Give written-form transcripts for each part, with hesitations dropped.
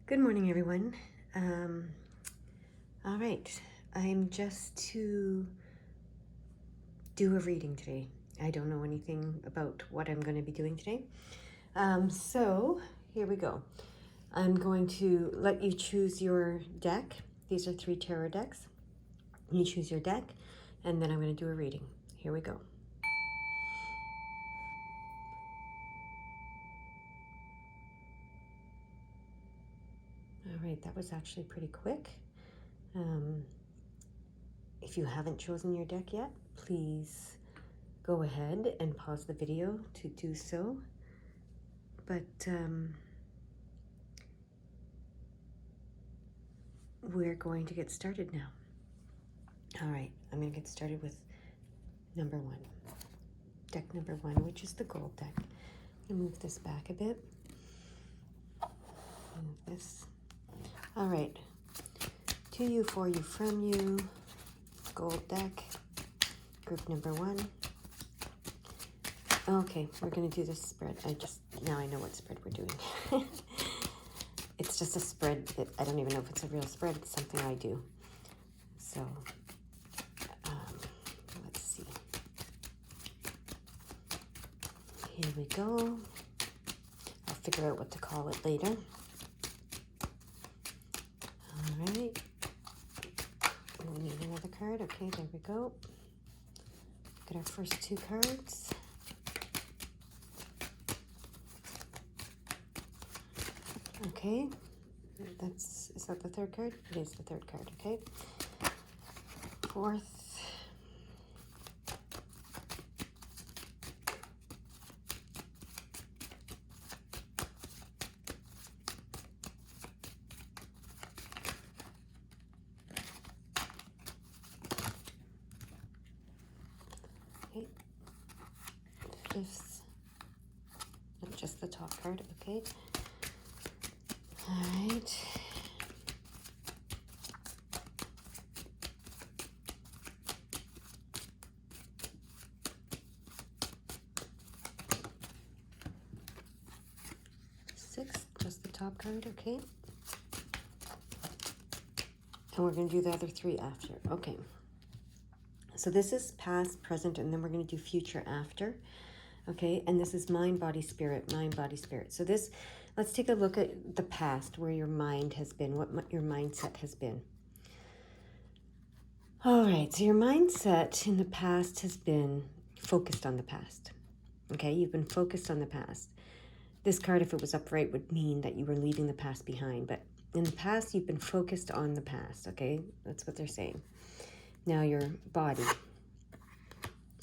Good morning, everyone. All right, I'm just to do a reading today. I don't know anything about what I'm going to be doing today. So here we go. I'm going to let you choose your deck. These are 3 tarot decks. You choose your deck, and then I'm going to do a reading. Here we go. All right, that was actually pretty quick. If you haven't chosen your deck yet, please go ahead and pause the video to do so. But we're going to get started now. All right, I'm going to get started with number 1. Deck number 1, which is the gold deck. I'm going to move this back a bit. Move this. All right. To you, for you, from you. Gold deck. Group number 1. Okay, we're going to do this spread. Now I know what spread we're doing. It's just a spread that I don't even know if it's a real spread. It's something I do. So, let's see. Here we go. I'll figure out what to call it later. All right. We need another card. Okay, there we go. Look at our first 2 cards. Okay, is that the 3rd card? It is the 3rd card, okay. 4th. Okay. 5th. Not just the top card, okay. All right. Sixth, just the top card, okay. And we're going to do the other 3 after. Okay. So this is past, present, and then we're going to do future after. Okay, and this is mind, body, spirit, mind, body, spirit. So this, let's take a look at the past, where your mind has been, what your mindset has been. All right, so your mindset in the past has been focused on the past. Okay, you've been focused on the past. This card, if it was upright, would mean that you were leaving the past behind. But in the past, you've been focused on the past, okay? That's what they're saying. Now your body.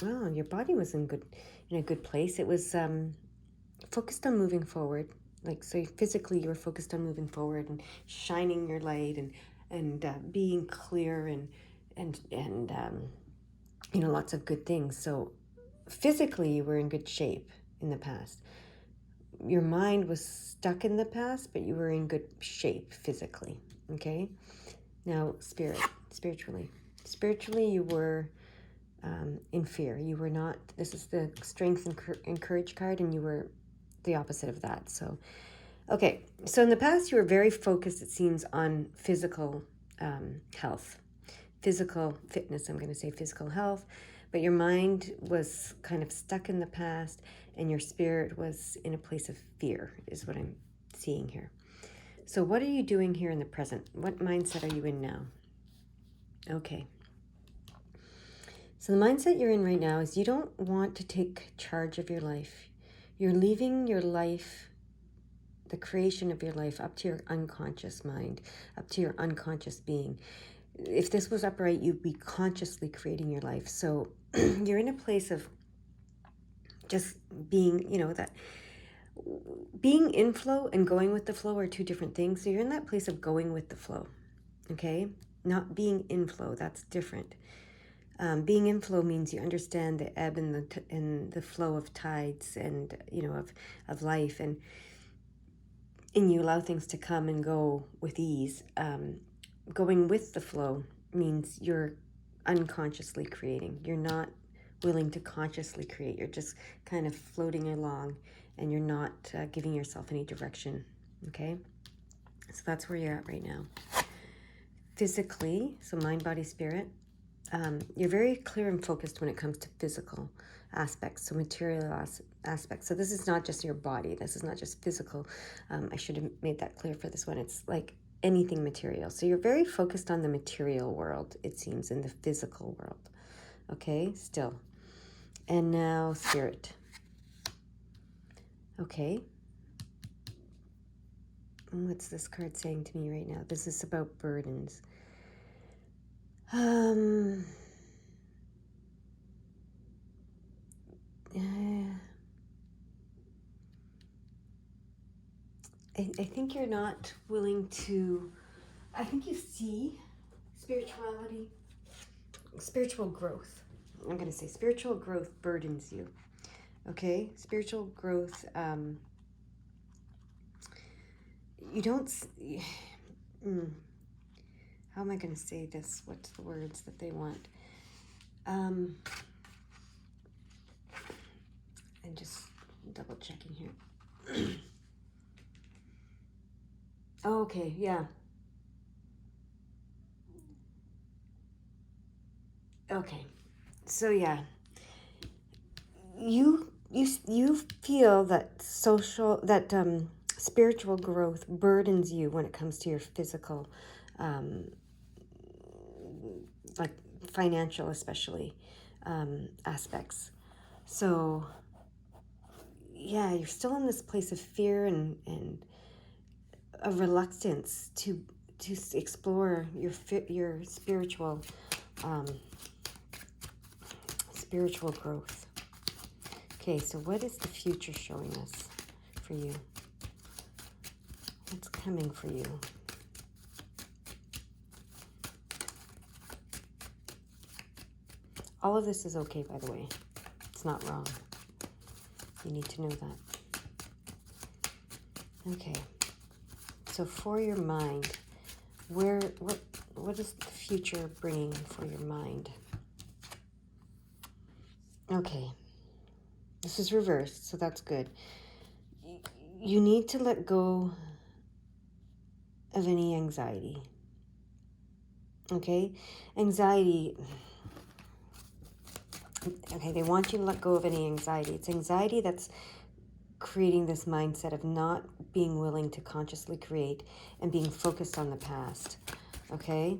Oh, your body was in a good place. It was focused on moving forward. Like, so physically you were focused on moving forward and shining your light and being clear and lots of good things. So physically you were in good shape in the past. Your mind was stuck in the past, but you were in good shape physically. Okay. Now spiritually you were in fear. You were not. This is the strength and courage card, and you were the opposite of that. So, okay. So in the past, you were very focused, it seems, on physical health, physical fitness. I'm going to say physical health, but your mind was kind of stuck in the past, and your spirit was in a place of fear, is what I'm seeing here. So what are you doing here in the present? What mindset are you in now? Okay. So the mindset you're in right now is you don't want to take charge of your life. You're leaving your life, the creation of your life, up to your unconscious mind, up to your unconscious being. If this was upright, you'd be consciously creating your life. So you're in a place of just being, that being in flow and going with the flow are 2 different things. So you're in that place of going with the flow, okay? Not being in flow, that's different. Being in flow means you understand the ebb and the flow of tides and of life, and you allow things to come and go with ease. Going with the flow means you're unconsciously creating. You're not willing to consciously create. You're just kind of floating along, and you're not giving yourself any direction. Okay. So that's where you're at right now. Physically, so mind, body, spirit, you're very clear and focused when it comes to physical aspects, so material aspects. So this is not just your body. This is not just physical. I should have made that clear for this one. It's like anything material. So you're very focused on the material world, it seems, in the physical world. Okay, still. And now spirit. Okay. What's this card saying to me right now? This is about burdens. I think you're not willing to, I think you see spirituality, spiritual growth. I'm going to say spiritual growth burdens you. Okay? Spiritual growth, you don't, how am I going to say this? What's the words that they want? I'm just double checking here. Oh, okay, yeah. Okay, so yeah, you feel that spiritual growth burdens you when it comes to your physical, like financial especially, aspects. So yeah, you're still in this place of fear and a reluctance to explore your spiritual spiritual growth. Okay, so what is the future showing us for you? What's coming for you? All of this is okay, by the way. It's not wrong. You need to know that. Okay. So for your mind, what is the future bringing for your mind? Okay. This is reversed, so that's good. You need to let go of any anxiety. Okay? Anxiety. Okay, they want you to let go of any anxiety. It's anxiety that's creating this mindset of not being willing to consciously create and being focused on the past. Okay?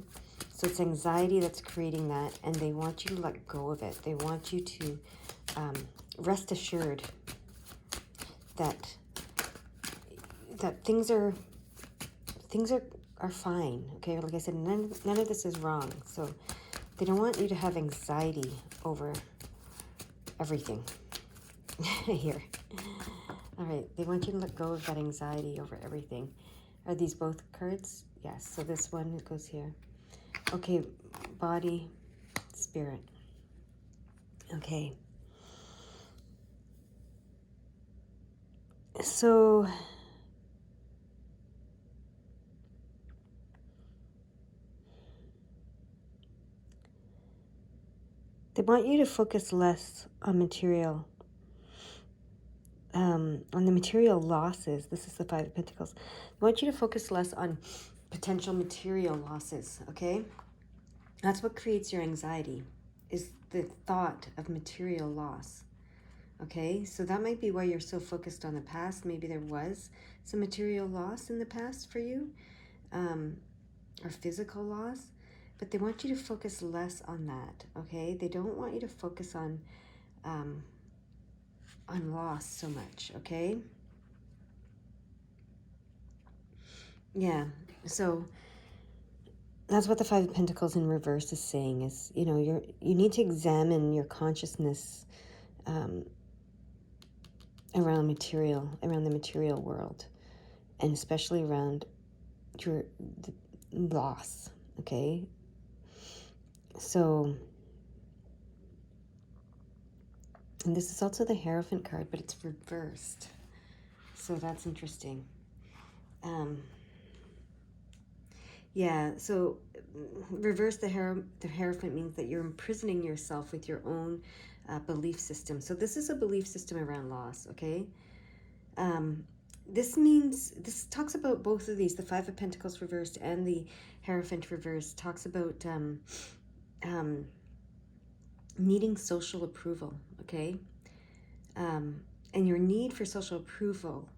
So it's anxiety that's creating that, and they want you to let go of it. They want you to rest assured that things are fine. Okay, like I said, none of this is wrong. So they don't want you to have anxiety over everything here. All right, they want you to let go of that anxiety over everything. Are these both cards? Yes, so this one goes here. Okay, body, spirit. Okay. So they want you to focus less on material, on the material losses. This is the Five of Pentacles. They want you to focus less on potential material losses, okay? That's what creates your anxiety, is the thought of material loss, okay? So that might be why you're so focused on the past. Maybe there was some material loss in the past for you, or physical loss. But they want you to focus less on that, okay? They don't want you to focus on loss so much, okay? Yeah, so that's what the Five of Pentacles in reverse is saying, is, you know, you need to examine your consciousness around the material world, and especially around the loss, okay? So, and this is also the Hierophant card, but it's reversed. So that's interesting. Yeah, so reverse the Hierophant means that you're imprisoning yourself with your own belief system. So this is a belief system around loss, okay? this talks about both of these, the Five of Pentacles reversed and the Hierophant reversed, talks about needing social approval, okay? And your need for social approval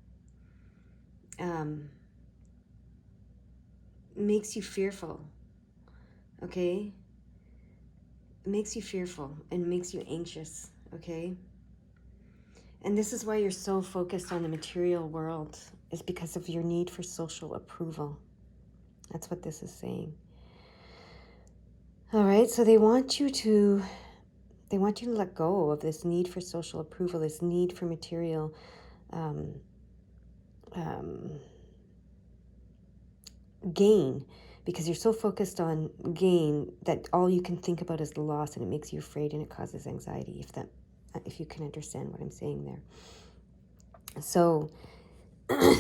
makes you fearful, okay? It makes you fearful and makes you anxious, okay? And this is why you're so focused on the material world, is because of your need for social approval. That's what this is saying. All right, so they want you to let go of this need for social approval, this need for material gain, because you're so focused on gain that all you can think about is the loss, and it makes you afraid and it causes anxiety, if you can understand what I'm saying there. So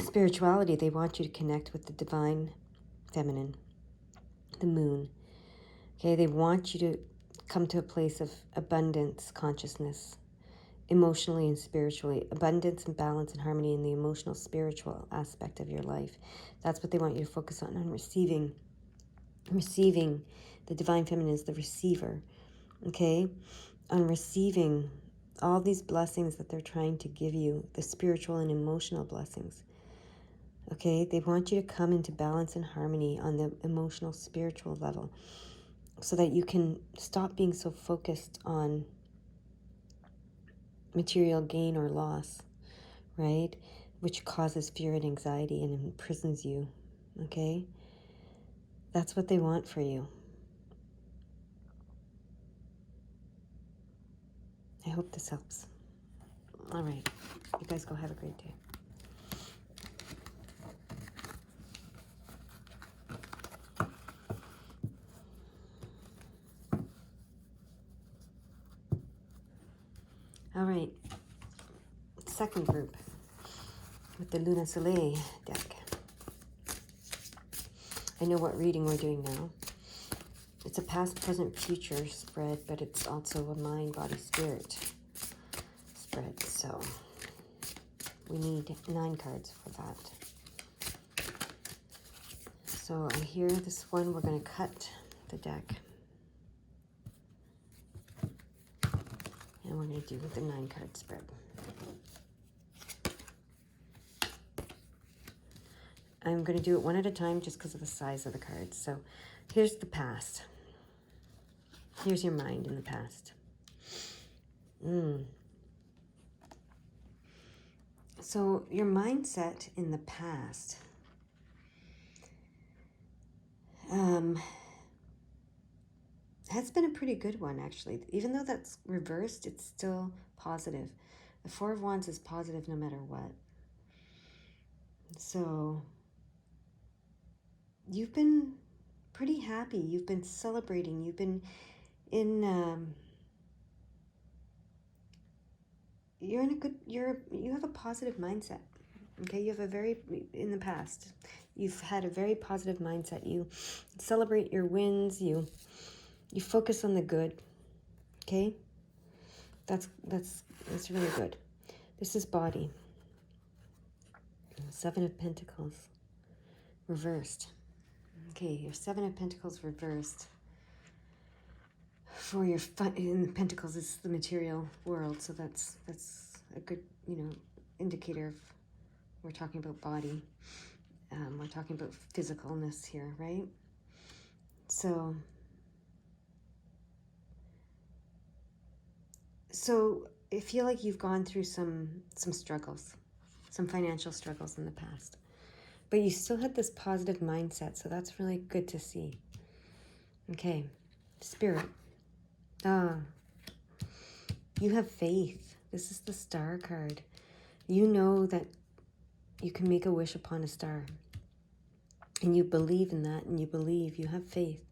spirituality, they want you to connect with the divine feminine, the moon. Okay, they want you to come to a place of abundance consciousness, emotionally and spiritually, abundance and balance and harmony in the emotional spiritual aspect of your life. That's what they want you to focus on receiving. The divine feminine is the receiver, okay? On receiving all these blessings that they're trying to give you, the spiritual and emotional blessings, okay? They want you to come into balance and harmony on the emotional spiritual level, so that you can stop being so focused on material gain or loss, right? Which causes fear and anxiety and imprisons you, okay? That's what they want for you. I hope this helps. All right. You guys go have a great day. All right. Second group with the Luna Soleil deck. I know what reading we're doing now. It's a past, present, future spread, but it's also a mind, body, spirit spread. So we need 9 cards for that. So I hear this one, we're going to cut the deck. And we're going to do the 9-card spread. I'm going to do it one at a time just because of the size of the cards. So here's the past. Here's your mind in the past. So your mindset in the past has been a pretty good one, actually. Even though that's reversed, it's still positive. The Four of Wands is positive no matter what. So you've been pretty happy. You've been celebrating. You've been in you have a positive mindset. Okay, you have in the past, you've had a very positive mindset. You celebrate your wins. You focus on the good. Okay, that's really good. This is body. 7 of Pentacles reversed. Okay, your 7 of Pentacles reversed. For your in Pentacles is the material world, so that's a good indicator of, we're talking about body. We're talking about physicalness here, right? So I feel like you've gone through some struggles, some financial struggles in the past, but you still had this positive mindset, so that's really good to see. Okay, Spirit. You have faith. This is the Star card. You know that you can make a wish upon a star, and you believe in that, and you have faith.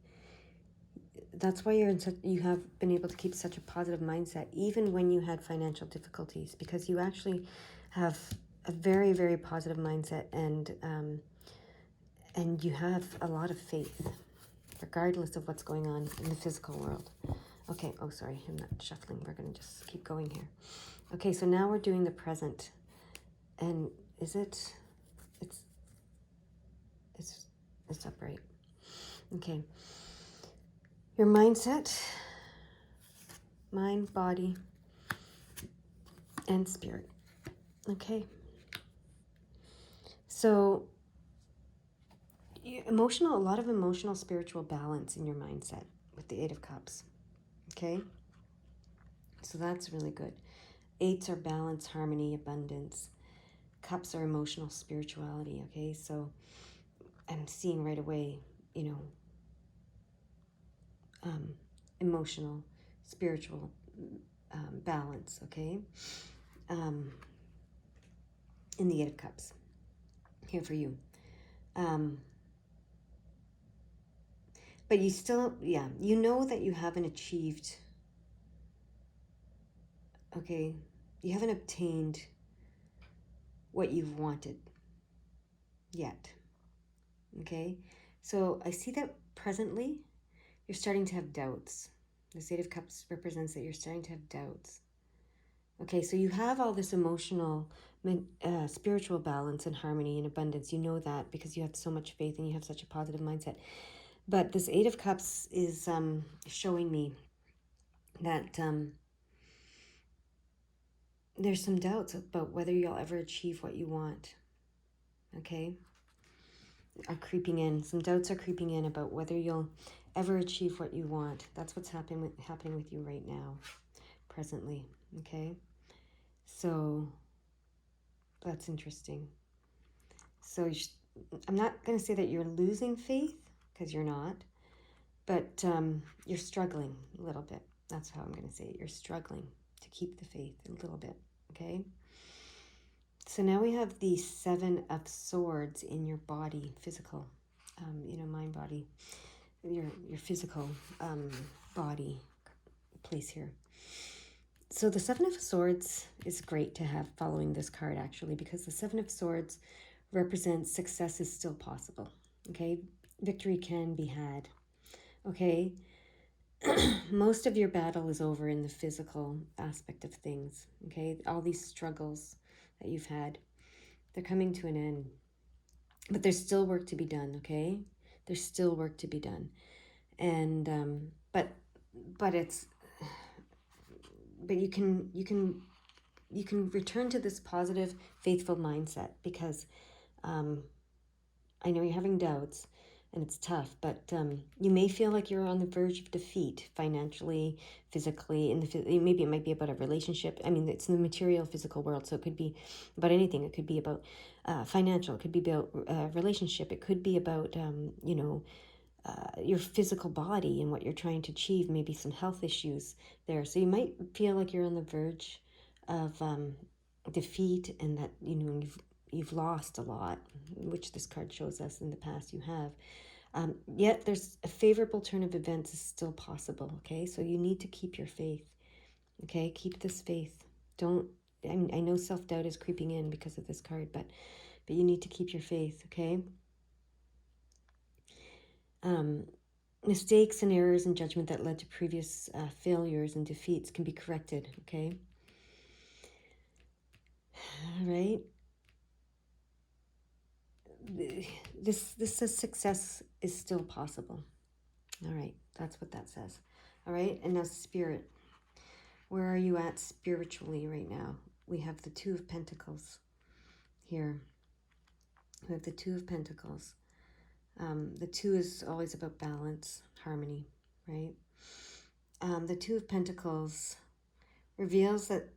That's why you have been able to keep such a positive mindset, even when you had financial difficulties, because you actually have a very, very positive mindset, and you have a lot of faith, regardless of what's going on in the physical world. Okay, oh, sorry, I'm not shuffling. We're going to just keep going here. Okay, so now we're doing the present. And is it is upright. Okay. Your mindset, mind, body, and spirit. Okay. So a lot of emotional, spiritual balance in your mindset with the Eight of Cups. Okay. So that's really good. Eights are balance, harmony, abundance. Cups are emotional spirituality. Okay. So I'm seeing right away, emotional, spiritual balance. Okay. In the Eight of Cups. Here for you. But you still, you know that you haven't achieved, okay, you haven't obtained what you've wanted yet, okay? So I see that presently you're starting to have doubts. The Eight of Cups represents that you're starting to have doubts. Okay, so you have all this emotional, spiritual balance and harmony and abundance. You know that because you have so much faith and you have such a positive mindset. But this Eight of Cups is showing me that there's some doubts about whether you'll ever achieve what you want. Okay? Are creeping in. Some doubts are creeping in about whether you'll ever achieve what you want. That's what's happening with you right now, presently. Okay? So that's interesting. So I'm not going to say that you're losing faith, because you're not, but you're struggling a little bit. That's how I'm going to say it. You're struggling to keep the faith a little bit. Okay? So now we have the Seven of Swords in your body, physical, mind, body, your physical body place here. So the Seven of Swords is great to have following this card, actually, because the Seven of Swords represents success is still possible. Okay, victory can be had. Okay, most of your battle is over in the physical aspect of things. Okay, all these struggles that you've had, they're coming to an end. But there's still work to be done, okay? There's still work to be done. And but you can return to this positive, faithful mindset, because I know you're having doubts and it's tough, but you may feel like you're on the verge of defeat financially, physically, maybe it might be about a relationship. I mean, it's the material, physical world, so it could be about anything. It could be about financial. It could be about relationship. It could be about, your physical body and what you're trying to achieve, maybe some health issues there. So you might feel like you're on the verge of defeat, and that, you've lost a lot, which this card shows us in the past you have. Yet there's a favorable turn of events is still possible, okay? So you need to keep your faith, okay? Keep this faith. I know self-doubt is creeping in because of this card, but you need to keep your faith, okay? Mistakes and errors in judgment that led to previous failures and defeats can be corrected, okay? All right. This says success is still possible. All right, that's what that says. All right, and now spirit. Where are you at spiritually right now? We have the Two of Pentacles here. We have the Two of Pentacles. The two is always about balance, harmony, right? The Two of Pentacles reveals that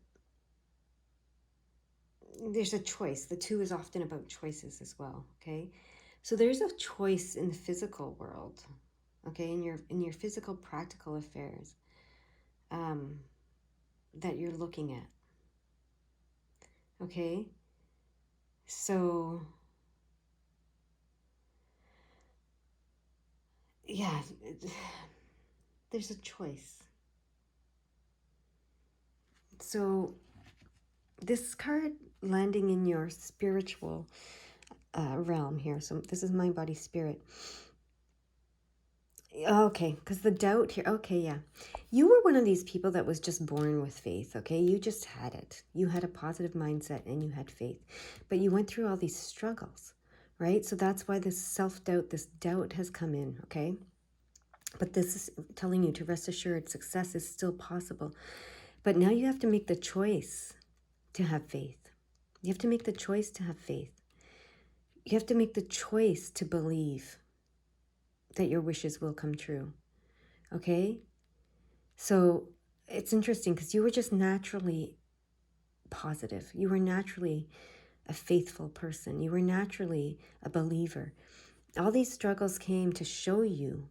there's a choice. The two is often about choices as well, okay? So there's a choice in the physical world, okay, in your physical, practical affairs that you're looking at, okay? So, yeah, there's a choice. So this card landing in your spiritual realm here. So this is mind, body, spirit. Okay, because the doubt here. Okay, yeah. You were one of these people that was just born with faith, okay? You just had it. You had a positive mindset and you had faith. But you went through all these struggles, right? So that's why this self-doubt, this doubt has come in, okay? But this is telling you to rest assured success is still possible. But now you have to make the choice to have faith. You have to make the choice to have faith. You have to make the choice to believe that your wishes will come true, okay? So it's interesting because you were just naturally positive. You were naturally a faithful person. You were naturally a believer. All these struggles came to show you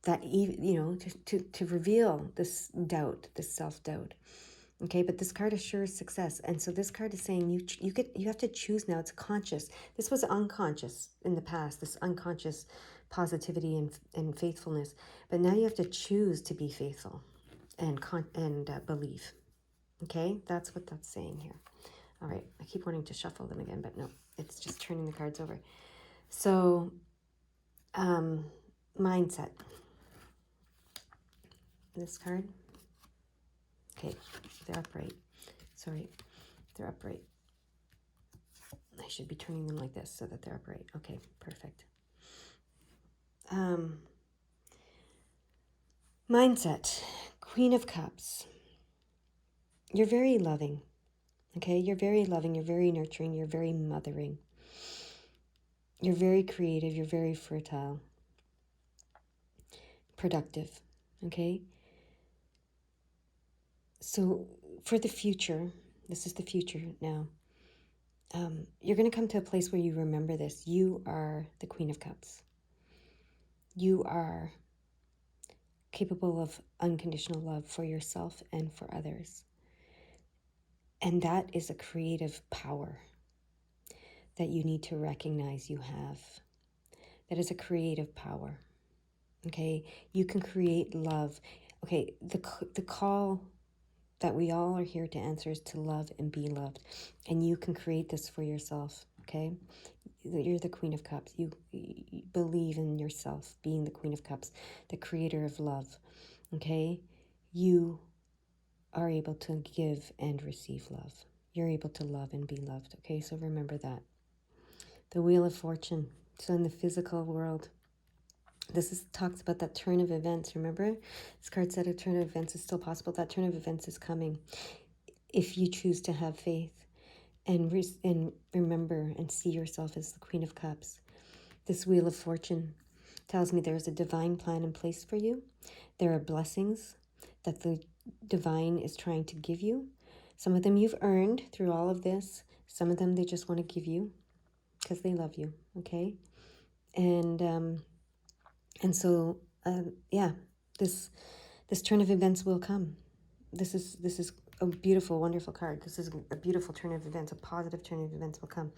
that, to reveal this doubt, this self-doubt. Okay, but this card assures success. And so this card is saying you have to choose now. It's conscious. This was unconscious in the past, this unconscious positivity and faithfulness. But now you have to choose to be faithful and believe. Okay, that's what that's saying here. All right, I keep wanting to shuffle them again, but no, it's just turning the cards over. So, mindset. This card. Okay, they're upright. Sorry, they're upright. I should be turning them like this so that they're upright. Okay, perfect. Mindset. Queen of Cups. You're very loving. Okay, you're very loving. You're very nurturing. You're very mothering. You're very creative. You're very fertile. Productive. Okay. So for the future, this is the future now. You're going to come to a place where you remember this. You are the Queen of Cups. You are capable of unconditional love for yourself and for others. And that is a creative power that you need to recognize you have. That is a creative power. Okay, you can create love. Okay, the call that we all are here to answer is to love and be loved. And you can create this for yourself, okay? You're the Queen of Cups. You believe in yourself being the Queen of Cups, the creator of love, okay? You are able to give and receive love. You're able to love and be loved, okay? So remember that. The Wheel of Fortune. So in the physical world, talks about that turn of events. Remember, this card said a turn of events is still possible. That turn of events is coming if you choose to have faith and remember and see yourself as the Queen of Cups. This Wheel of Fortune tells me there's a divine plan in place for you. There are blessings that the divine is trying to give you. Some of them you've earned through all of this. Some of them they just want to give you because they love you, okay? And so, this turn of events will come. This is a beautiful, wonderful card. This is a beautiful turn of events. A positive turn of events will come.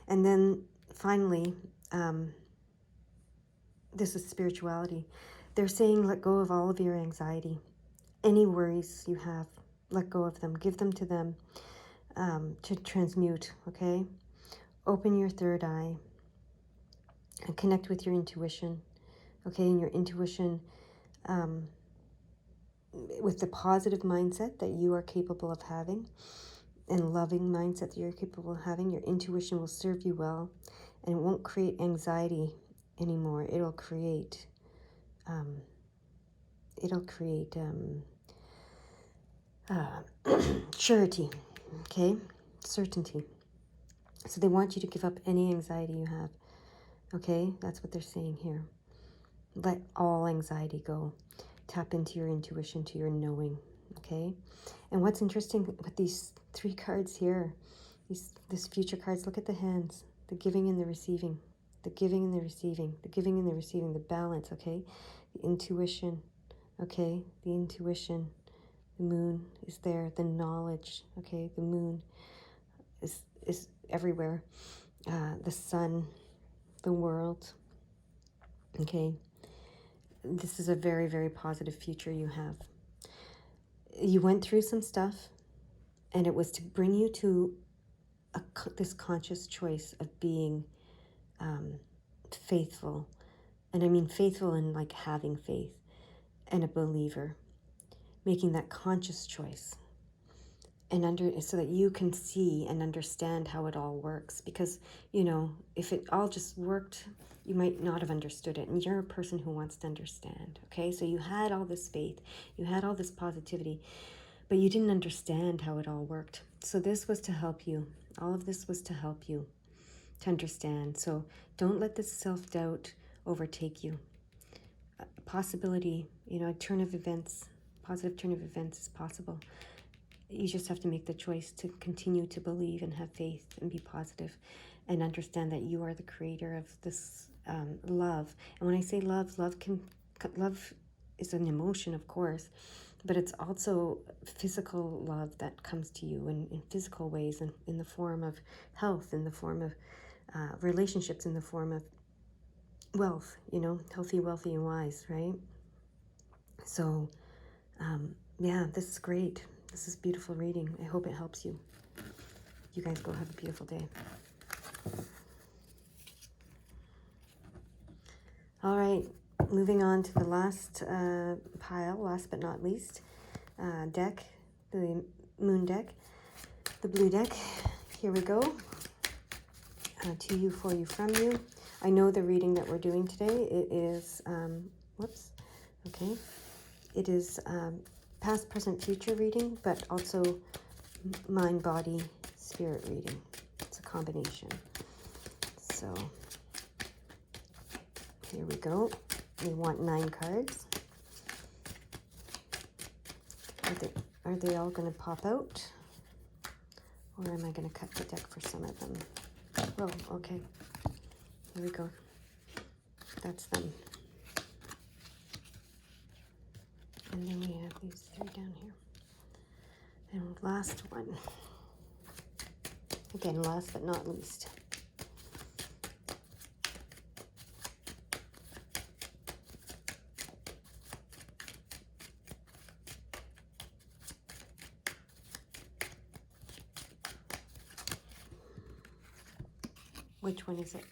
And then finally, this is spirituality. They're saying let go of all of your anxiety. Any worries you have, let go of them. Give them to them to transmute, okay? Open your third eye and connect with your intuition. Okay, and your intuition with the positive mindset that you are capable of having and loving mindset that you're capable of having, your intuition will serve you well and it won't create anxiety anymore. It'll create surety, okay? Certainty. So they want you to give up any anxiety you have, okay? That's what they're saying here. Let all anxiety go. Tap into your intuition, to your knowing, okay? And what's interesting with these three cards here, these future cards, look at the hands, the giving and the receiving, the giving and the receiving, the giving and the receiving, the balance, okay? The intuition, okay? The intuition, the moon is there, the knowledge, okay? The moon is everywhere. The sun, the world, okay? This is a very, very positive future you have. You went through some stuff, and it was to bring you to this conscious choice of being faithful. And I mean faithful in like having faith and a believer, making that conscious choice. and so that you can see and understand how it all works. Because, you know, if it all just worked, you might not have understood it. And you're a person who wants to understand. Okay, so you had all this faith, you had all this positivity, but you didn't understand how it all worked. So this was to help you. All of this was to help you to understand. So don't let this self-doubt overtake you. A possibility, you know, a turn of events, positive turn of events is possible. You just have to make the choice to continue to believe and have faith and be positive and understand that you are the creator of this love. And when I say love, love is an emotion, of course, but it's also physical love that comes to you in physical ways, and in the form of health, in the form of relationships, in the form of wealth, you know, healthy, wealthy, and wise, right? So, yeah, this is great. This is beautiful reading. I hope it helps you. You guys go have a beautiful day. All right, moving on to the last pile, last but not least, deck, the moon deck, the blue deck. Here we go. To you, for you, from you. I know the reading that we're doing today, it is, okay. It is past, present, future reading, but also mind, body, spirit reading. It's a combination. So here we go. We want 9 cards. Are they all going to pop out? Or am I going to cut the deck for some of them? Oh, okay. Here we go. That's them. And then we have these 3 down here. And last one. Again, last but not least. Which one is it?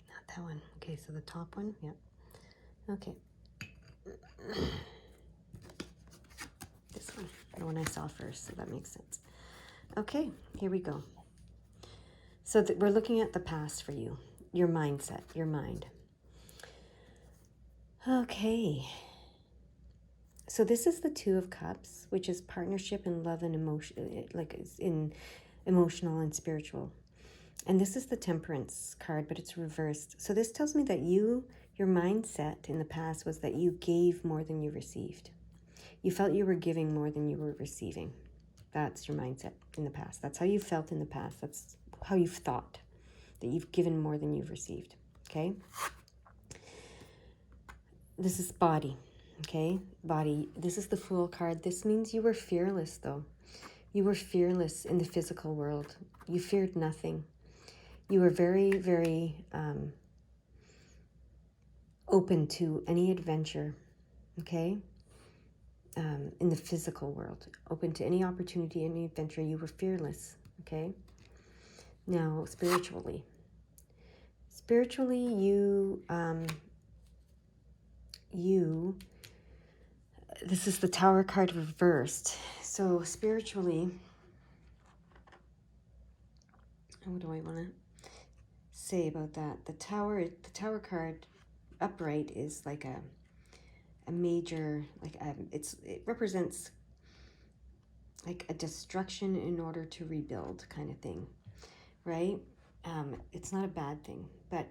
Not that one. Okay, so the top one? Yep. Okay. This one. The one I saw first, so that makes sense. Okay, here we go. So we're looking at the past for you. Your mindset, your mind. Okay. So this is the 2 of Cups, which is partnership and love and emotion, like in emotional and spiritual. And this is the Temperance card, but it's reversed. So this tells me that your mindset in the past was that you gave more than you received. You felt you were giving more than you were receiving. That's your mindset in the past. That's how you felt in the past. That's how you've thought, that you've given more than you've received. Okay? This is body. Okay? Body. This is the Fool card. This means you were fearless, though. You were fearless in the physical world. You feared nothing. You were very, very open to any adventure, okay? In the physical world, open to any opportunity, any adventure. You were fearless, okay? Now, spiritually, this is the Tower card reversed. So spiritually, what do I want to say about that? The Tower card upright is like a major, like it represents like a destruction in order to rebuild kind of thing, right? It's not a bad thing, but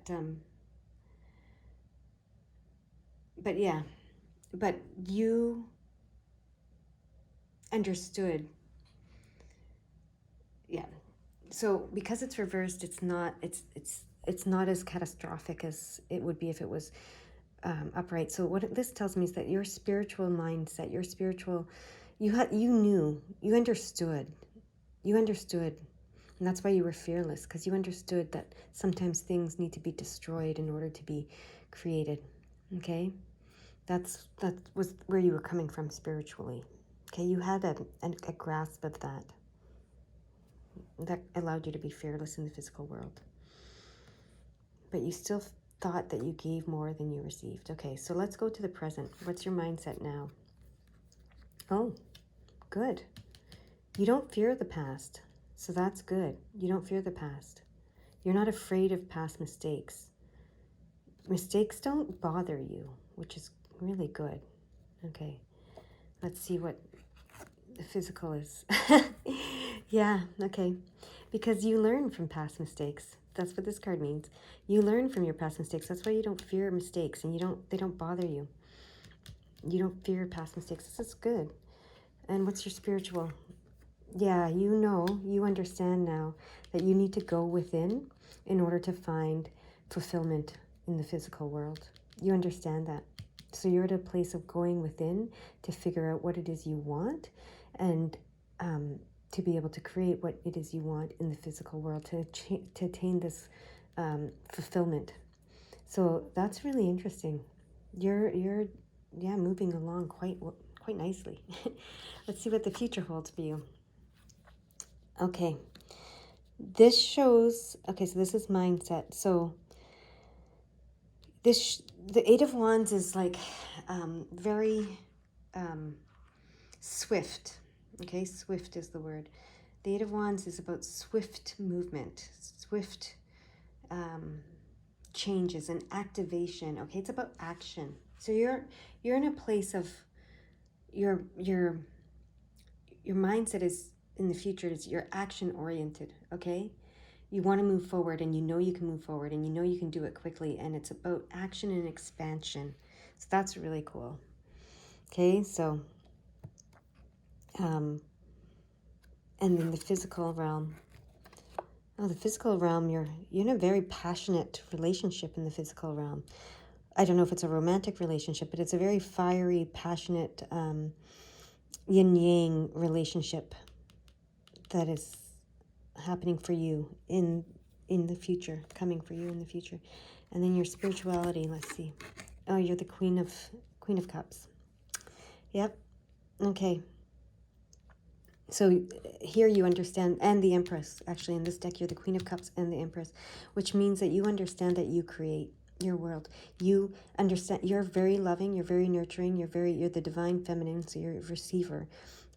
yeah, but you understood, yeah. So because it's reversed, it's not as catastrophic as it would be if it was upright. So what this tells me is that your spiritual mindset, your spiritual, you understood, and that's why you were fearless, because you understood that sometimes things need to be destroyed in order to be created. Okay, that was where you were coming from spiritually. Okay, you had a grasp of that allowed you to be fearless in the physical world. But you still thought that you gave more than you received. Okay, so let's go to the present. What's your mindset now? Oh, good. You don't fear the past. So that's good. You don't fear the past. You're not afraid of past mistakes. Mistakes don't bother you, which is really good. Okay, let's see what the physical is. Yeah, okay. Because you learn from past mistakes. That's what this card means. You learn from your past mistakes. That's why you don't fear mistakes, and they don't bother you. You don't fear past mistakes. This is good. And what's your spiritual? Yeah, you understand now that you need to go within in order to find fulfillment in the physical world. You understand that. So you're at a place of going within to figure out what it is you want, and to be able to create what it is you want in the physical world, to attain this fulfillment. So that's really interesting. You're moving along quite nicely. Let's see what the future holds for you. Okay, this shows, okay, so this is mindset. So the Eight of Wands is like very swift. Okay, swift is the word. The Eight of Wands is about swift movement, swift changes and activation. Okay, it's about action. So you're in a place of your mindset is in the future is you're action oriented. Okay, you want to move forward, and you know you can move forward, and you know you can do it quickly, and it's about action and expansion. So that's really cool. Okay, so and then the physical realm. Oh, the physical realm, you're in a very passionate relationship in the physical realm. I don't know if it's a romantic relationship, but it's a very fiery, passionate yin-yang relationship that is happening for you in the future, coming for you in the future. And then your spirituality, let's see. Oh, you're the Queen of Cups. Yep. Okay. So here you understand, and the Empress, actually in this deck, you're the Queen of Cups and the Empress, which means that you understand that you create your world. You understand, you're very loving, you're very nurturing, you're the divine feminine, so you're a receiver,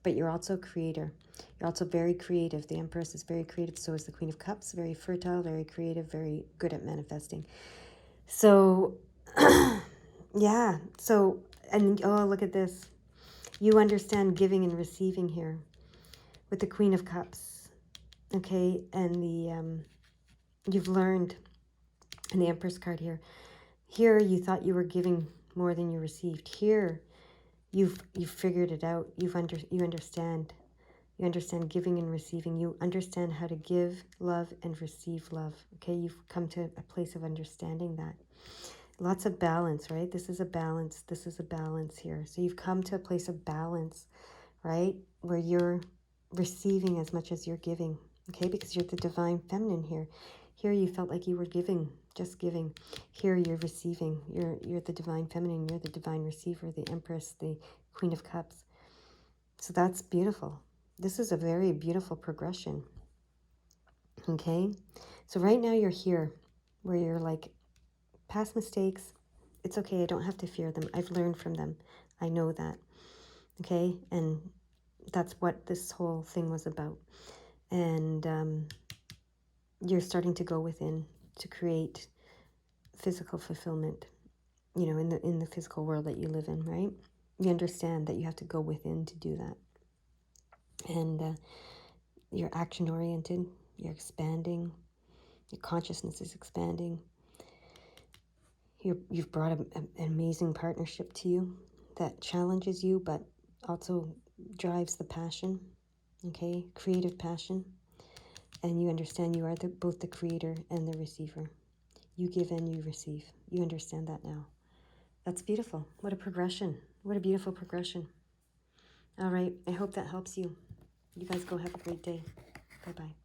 but you're also a creator. You're also very creative. The Empress is very creative, so is the Queen of Cups, very fertile, very creative, very good at manifesting. So, yeah, so, and oh, look at this. You understand giving and receiving here with the Queen of Cups, okay, and the you've learned, and the Empress card here. Here you thought you were giving more than you received. Here you've figured it out. You understand. You understand giving and receiving. You understand how to give love and receive love. Okay, you've come to a place of understanding that. Lots of balance, right? This is a balance. This is a balance here. So you've come to a place of balance, right? Where you're receiving as much as you're giving, okay? Because you're the divine feminine here. Here you felt like you were giving, just giving. Here you're receiving. You're the divine feminine. You're the divine receiver, the Empress, the Queen of Cups. So that's beautiful. This is a very beautiful progression, okay? So right now you're here where you're like, past mistakes, it's okay. I don't have to fear them. I've learned from them. I know that, okay? And that's what this whole thing was about. And you're starting to go within to create physical fulfillment, you know, in the physical world that you live in, right? You understand that you have to go within to do that. And you're action oriented, you're expanding, your consciousness is expanding. You've brought an amazing partnership to you that challenges you, but also drives the passion, okay? Creative passion. And you understand you are both the creator and the receiver. You give and you receive. You understand that now. That's beautiful. What a progression. What a beautiful progression. All right. I hope that helps you. You guys go have a great day. Bye-bye.